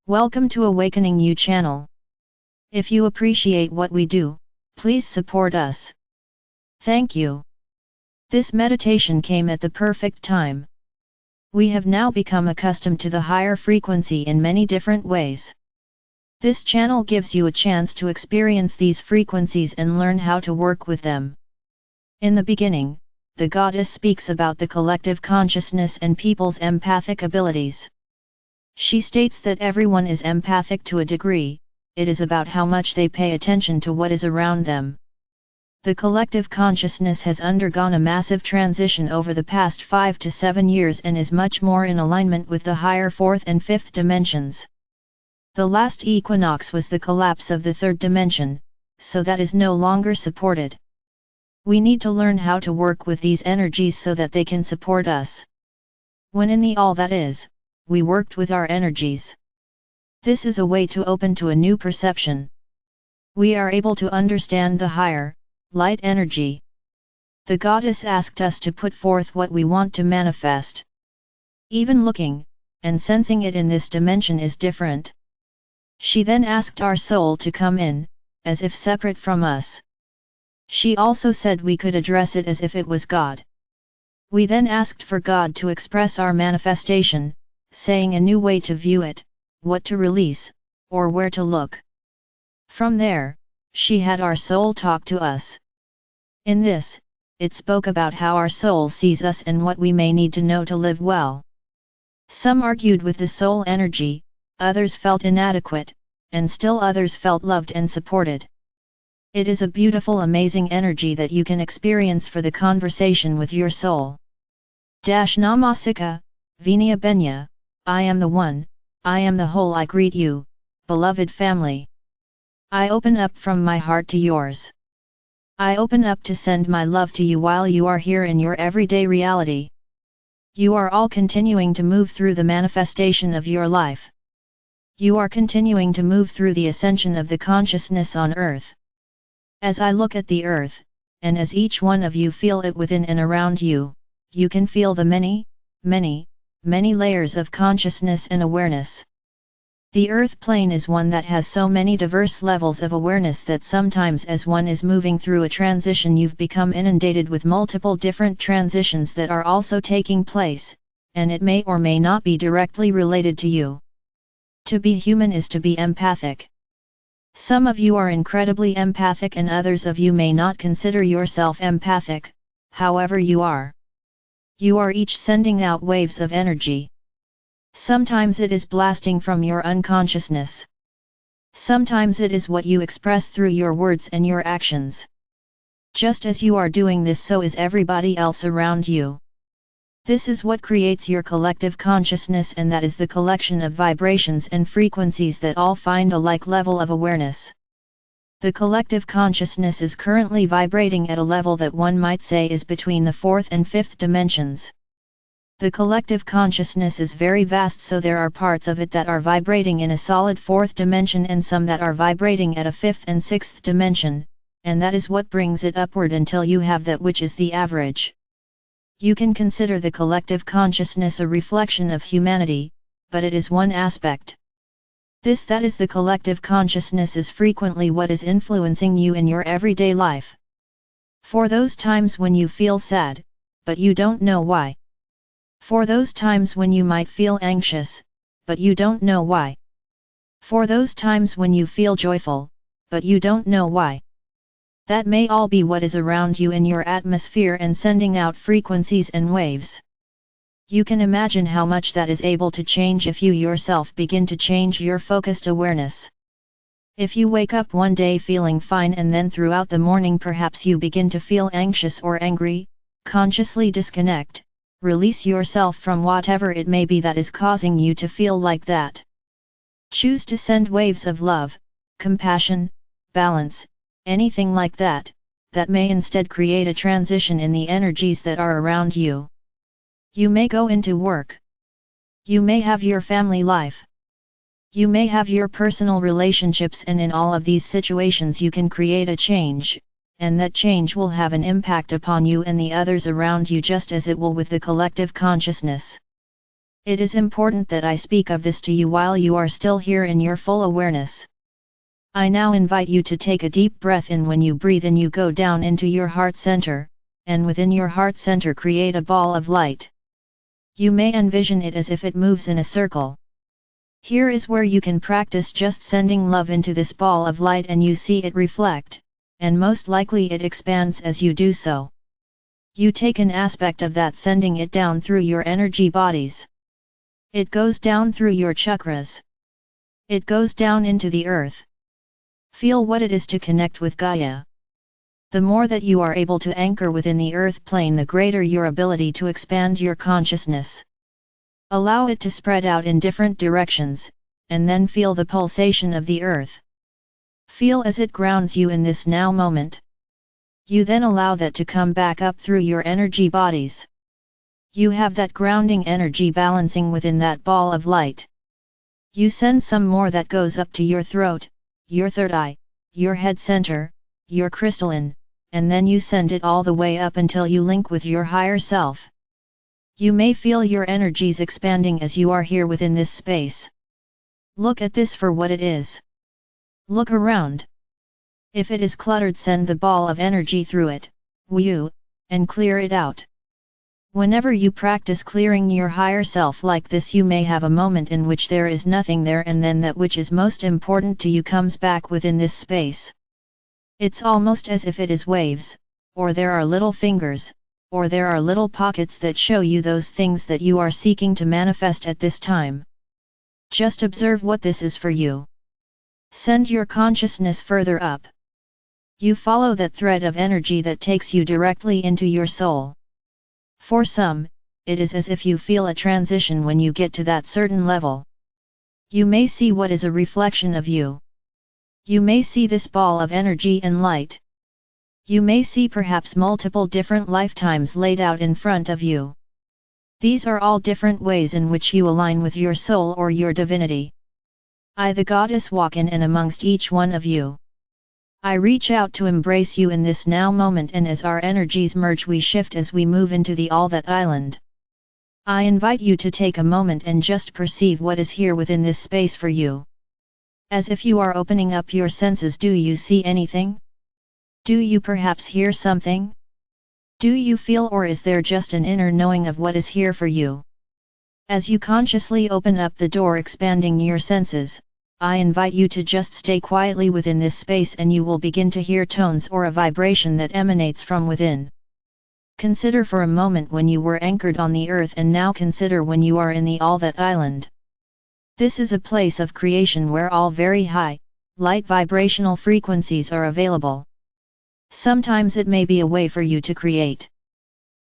Welcome to Awakening You channel. If you appreciate what we do, please support us. Thank you. This meditation came at the perfect time. We have now become accustomed to the higher frequency in many different ways. This channel gives you a chance to experience these frequencies and learn how to work with them. In the beginning, the goddess speaks about the collective consciousness and people's empathic abilities. She states that everyone is empathic to a degree. It is about how much they pay attention to what is around them. The collective consciousness has undergone a massive transition over the past 5 to 7 years and is much more in alignment with the higher 4th and 5th dimensions. The last equinox was the collapse of the 3rd dimension, so that is no longer supported. We need to learn how to work with these energies so that they can support us. When in the all that is, we worked with our energies. This is a way to open to a new perception. We are able to understand the higher, light energy. The goddess asked us to put forth what we want to manifest. Even looking, and sensing it in this dimension is different. She then asked our soul to come in, as if separate from us. She also said we could address it as if it was God. We then asked for God to express our manifestation, saying a new way to view it, what to release, or where to look. From there, she had our soul talk to us. In this, it spoke about how our soul sees us and what we may need to know to live well. Some argued with the soul energy, others felt inadequate, and still others felt loved and supported. It is a beautiful, amazing energy that you can experience for the conversation with your soul. Namasika, Vinaya Benya, I am the one, I am the whole. I greet you, beloved family. I open up from my heart to yours. I open up to send my love to you while you are here in your everyday reality. You are all continuing to move through the manifestation of your life. You are continuing to move through the ascension of the consciousness on earth. As I look at the earth, and as each one of you feel it within and around you, you can feel the many layers of consciousness and awareness. The earth plane is one that has so many diverse levels of awareness that sometimes as one is moving through a transition you've become inundated with multiple different transitions that are also taking place, and it may or may not be directly related to you. To be human is to be empathic. Some of you are incredibly empathic and others of you may not consider yourself empathic, however you are. You are each sending out waves of energy. Sometimes it is blasting from your unconsciousness. Sometimes it is what you express through your words and your actions. Just as you are doing this, so is everybody else around you. This is what creates your collective consciousness, and that is the collection of vibrations and frequencies that all find a like level of awareness. The collective consciousness is currently vibrating at a level that one might say is between the 4th and 5th dimensions. The collective consciousness is very vast, so there are parts of it that are vibrating in a solid 4th dimension and some that are vibrating at a 5th and 6th dimension, and that is what brings it upward until you have that which is the average. You can consider the collective consciousness a reflection of humanity, but it is one aspect. That is the collective consciousness is frequently what is influencing you in your everyday life. For those times when you feel sad, but you don't know why. For those times when you might feel anxious, but you don't know why. For those times when you feel joyful, but you don't know why. That may all be what is around you in your atmosphere and sending out frequencies and waves. You can imagine how much that is able to change if you yourself begin to change your focused awareness. If you wake up one day feeling fine and then throughout the morning perhaps you begin to feel anxious or angry, consciously disconnect, release yourself from whatever it may be that is causing you to feel like that. Choose to send waves of love, compassion, balance, anything like that, that may instead create a transition in the energies that are around you. You may go into work. You may have your family life. You may have your personal relationships, and in all of these situations you can create a change, and that change will have an impact upon you and the others around you just as it will with the collective consciousness. It is important that I speak of this to you while you are still here in your full awareness. I now invite you to take a deep breath in. When you breathe in, you go down into your heart center, and within your heart center create a ball of light. You may envision it as if it moves in a circle. Here is where you can practice just sending love into this ball of light, and you see it reflect, and most likely it expands as you do so. You take an aspect of that, sending it down through your energy bodies. It goes down through your chakras. It goes down into the earth. Feel what it is to connect with Gaia. The more that you are able to anchor within the earth plane, the greater your ability to expand your consciousness. Allow it to spread out in different directions, and then feel the pulsation of the earth. Feel as it grounds you in this now moment. You then allow that to come back up through your energy bodies. You have that grounding energy balancing within that ball of light. You send some more that goes up to your throat, your third eye, your head center, your crystalline, and then you send it all the way up until you link with your higher self. You may feel your energies expanding as you are here within this space. Look at this for what it is. Look around. If it is cluttered, send the ball of energy through it, and clear it out. Whenever you practice clearing your higher self like this, you may have a moment in which there is nothing there, and then that which is most important to you comes back within this space. It's almost as if it is waves, or there are little fingers, or there are little pockets that show you those things that you are seeking to manifest at this time. Just observe what this is for you. Send your consciousness further up. You follow that thread of energy that takes you directly into your soul. For some, it is as if you feel a transition when you get to that certain level. You may see what is a reflection of you. You may see this ball of energy and light. You may see perhaps multiple different lifetimes laid out in front of you. These are all different ways in which you align with your soul or your divinity. I, the goddess, walk in and amongst each one of you. I reach out to embrace you in this now moment, and as our energies merge, we shift as we move into the All That Island. I invite you to take a moment and just perceive what is here within this space for you. As if you are opening up your senses, do you see anything? Do you perhaps hear something? Do you feel, or is there just an inner knowing of what is here for you? As you consciously open up the door, expanding your senses, I invite you to just stay quietly within this space, and you will begin to hear tones or a vibration that emanates from within. Consider for a moment when you were anchored on the earth, and now consider when you are in the All That Island. This is a place of creation where all very high, light vibrational frequencies are available. Sometimes it may be a way for you to create.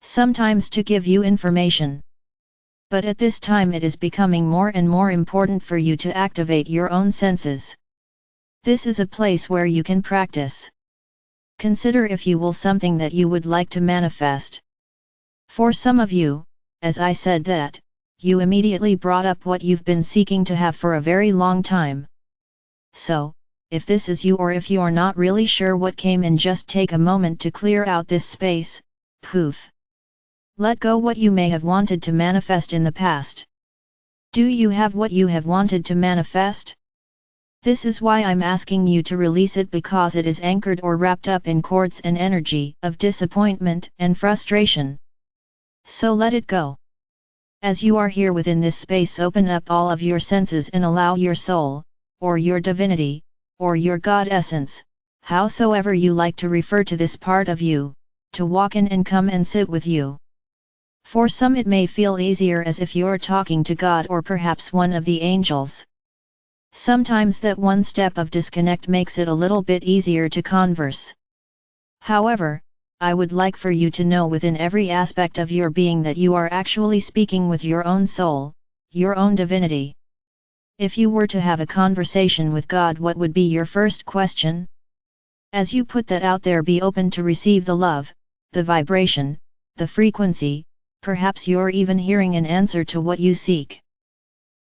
Sometimes to give you information. But at this time it is becoming more and more important for you to activate your own senses. This is a place where you can practice. Consider, if you will, something that you would like to manifest. For some of you, as I said that, you immediately brought up what you've been seeking to have for a very long time. So, if this is you, or if you are not really sure what came in, just take a moment to clear out this space. Poof. Let go what you may have wanted to manifest in the past. Do you have what you have wanted to manifest? This is why I'm asking you to release it, because it is anchored or wrapped up in cords and energy of disappointment and frustration. So let it go. As you are here within this space, open up all of your senses and allow your soul, or your divinity, or your God essence, howsoever you like to refer to this part of you, to walk in and come and sit with you. For some it may feel easier as if you're talking to God or perhaps one of the angels. Sometimes that one step of disconnect makes it a little bit easier to converse. However, I would like for you to know within every aspect of your being that you are actually speaking with your own soul, your own divinity. If you were to have a conversation with God, what would be your first question? As you put that out there, be open to receive the love, the vibration, the frequency. Perhaps you're even hearing an answer to what you seek.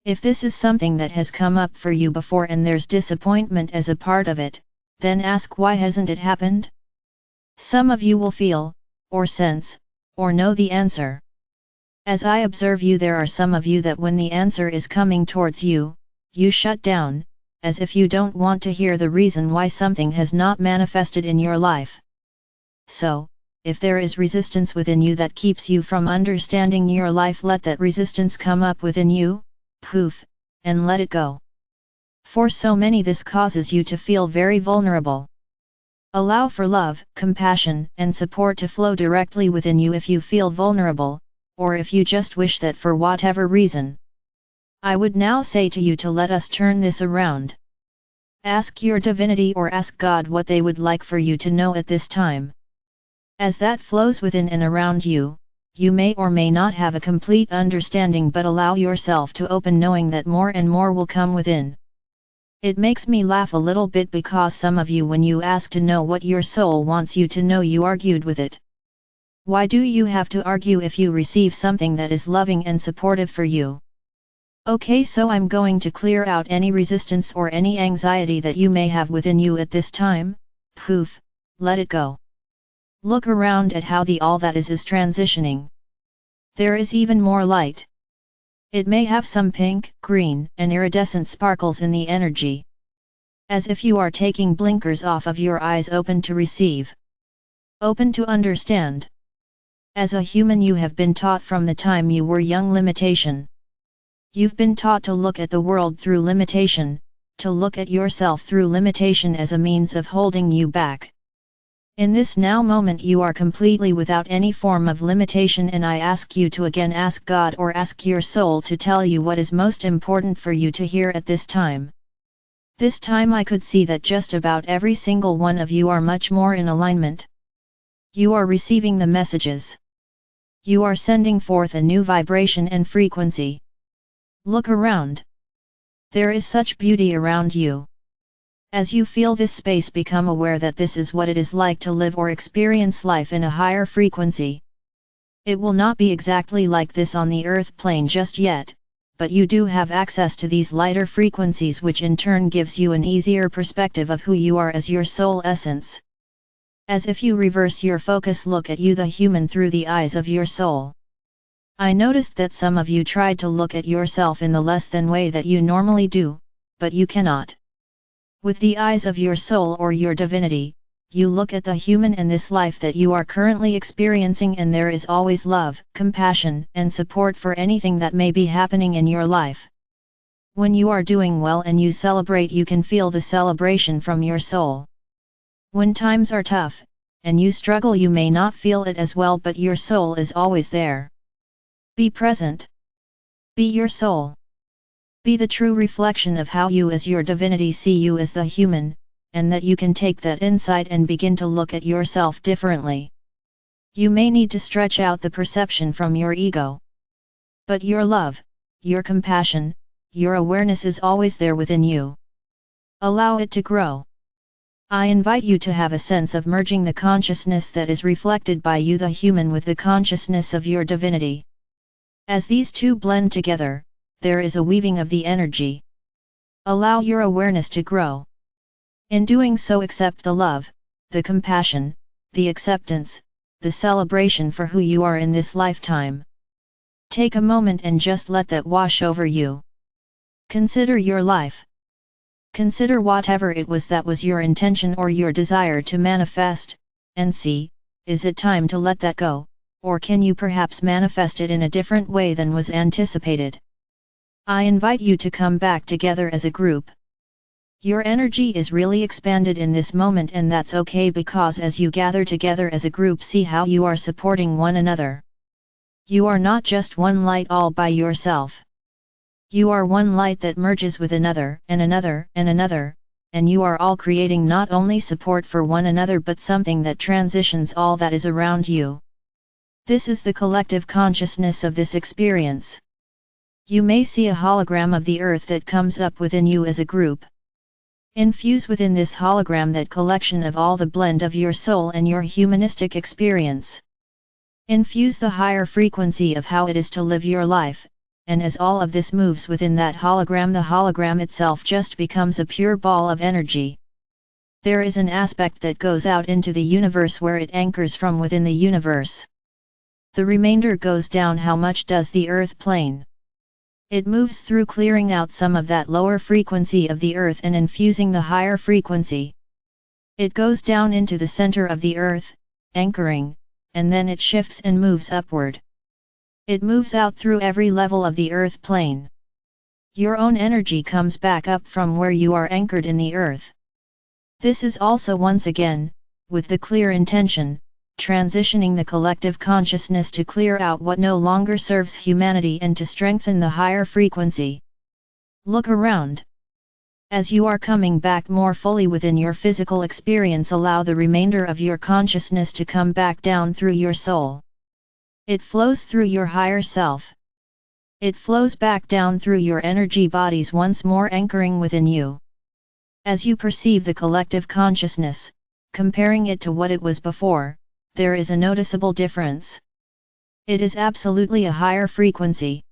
If this is something that has come up for you before and there's disappointment as a part of it, then ask, why hasn't it happened? Some of you will feel, or sense, or know the answer. As I observe you, there are some of you that when the answer is coming towards you, you shut down, as if you don't want to hear the reason why something has not manifested in your life. So, if there is resistance within you that keeps you from understanding your life, let that resistance come up within you, poof, and let it go. For so many this causes you to feel very vulnerable. Allow for love, compassion, and support to flow directly within you if you feel vulnerable, or if you just wish that for whatever reason. I would now say to you to let us turn this around. Ask your divinity or ask God what they would like for you to know at this time. As that flows within and around you, you may or may not have a complete understanding, but allow yourself to open, knowing that more and more will come within. It makes me laugh a little bit because some of you, when you ask to know what your soul wants you to know, you argued with it. Why do you have to argue if you receive something that is loving and supportive for you? Okay, so I'm going to clear out any resistance or any anxiety that you may have within you at this time. Poof, let it go. Look around at how the all that is transitioning. There is even more light. It may have some pink, green, and iridescent sparkles in the energy. As if you are taking blinkers off of your eyes, open to receive. Open to understand. As a human, you have been taught from the time you were young limitation. You've been taught to look at the world through limitation, to look at yourself through limitation as a means of holding you back. In this now moment you are completely without any form of limitation, and I ask you to again ask God or ask your soul to tell you what is most important for you to hear at this time. This time I could see that just about every single one of you are much more in alignment. You are receiving the messages. You are sending forth a new vibration and frequency. Look around. There is such beauty around you. As you feel this space, become aware that this is what it is like to live or experience life in a higher frequency. It will not be exactly like this on the earth plane just yet, but you do have access to these lighter frequencies, which in turn gives you an easier perspective of who you are as your soul essence. As if you reverse your focus, look at you the human through the eyes of your soul. I noticed that some of you tried to look at yourself in the less than way that you normally do, but you cannot. With the eyes of your soul or your divinity, you look at the human and this life that you are currently experiencing, and there is always love, compassion, and support for anything that may be happening in your life. When you are doing well and you celebrate, you can feel the celebration from your soul. When times are tough, and you struggle, you may not feel it as well, but your soul is always there. Be present. Be your soul. Be the true reflection of how you as your divinity see you as the human, and that you can take that insight and begin to look at yourself differently. You may need to stretch out the perception from your ego. But your love, your compassion, your awareness is always there within you. Allow it to grow. I invite you to have a sense of merging the consciousness that is reflected by you the human with the consciousness of your divinity. As these two blend together, there is a weaving of the energy. Allow your awareness to grow. In doing so, accept the love, the compassion, the acceptance, the celebration for who you are in this lifetime. Take a moment and just let that wash over you. Consider your life. Consider whatever it was that was your intention or your desire to manifest, and see, is it time to let that go, or can you perhaps manifest it in a different way than was anticipated? I invite you to come back together as a group. Your energy is really expanded in this moment, and that's okay, because as you gather together as a group, see how you are supporting one another. You are not just one light all by yourself. You are one light that merges with another, and another, and another, and you are all creating not only support for one another but something that transitions all that is around you. This is the collective consciousness of this experience. You may see a hologram of the earth that comes up within you as a group. Infuse within this hologram that collection of all the blend of your soul and your humanistic experience. Infuse the higher frequency of how it is to live your life, and as all of this moves within that hologram, the hologram itself just becomes a pure ball of energy. There is an aspect that goes out into the universe where it anchors from within the universe. the remainder goes down. How much does the earth plane? It moves through clearing out some of that lower frequency of the earth and infusing the higher frequency. It goes down into the center of the earth, anchoring, and then it shifts and moves upward. It moves out through every level of the earth plane. Your own energy comes back up from where you are anchored in the earth. This is also once again, with the clear intention, transitioning the collective consciousness to clear out what no longer serves humanity and to strengthen the higher frequency. Look around. As you are coming back more fully within your physical experience, allow the remainder of your consciousness to come back down through your soul. It flows through your higher self. It flows back down through your energy bodies, once more anchoring within you. As you perceive the collective consciousness, comparing it to what it was before, there is a noticeable difference. It is absolutely a higher frequency.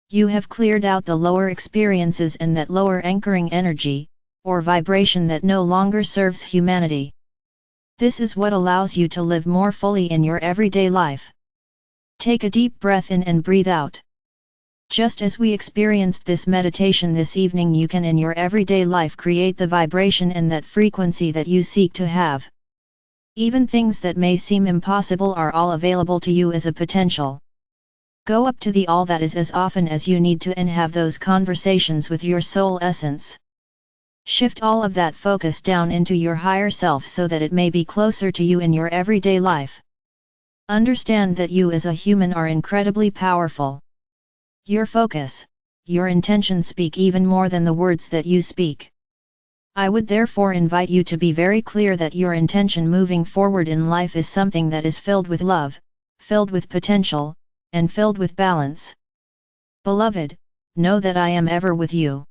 You have cleared out the lower experiences and that lower anchoring energy, or vibration that no longer serves humanity. This is what allows you to live more fully in your everyday life. Take a deep breath in and breathe out. Just as we experienced this meditation this evening, you can in your everyday life create the vibration and that frequency that you seek to have. Even things that may seem impossible are all available to you as a potential. Go up to the all that is as often as you need to and have those conversations with your soul essence. Shift all of that focus down into your higher self so that it may be closer to you in your everyday life. Understand that you as a human are incredibly powerful. Your focus, your intention speak even more than the words that you speak. I would therefore invite you to be very clear that your intention moving forward in life is something that is filled with love, filled with potential, and filled with balance. Beloved, know that I am ever with you.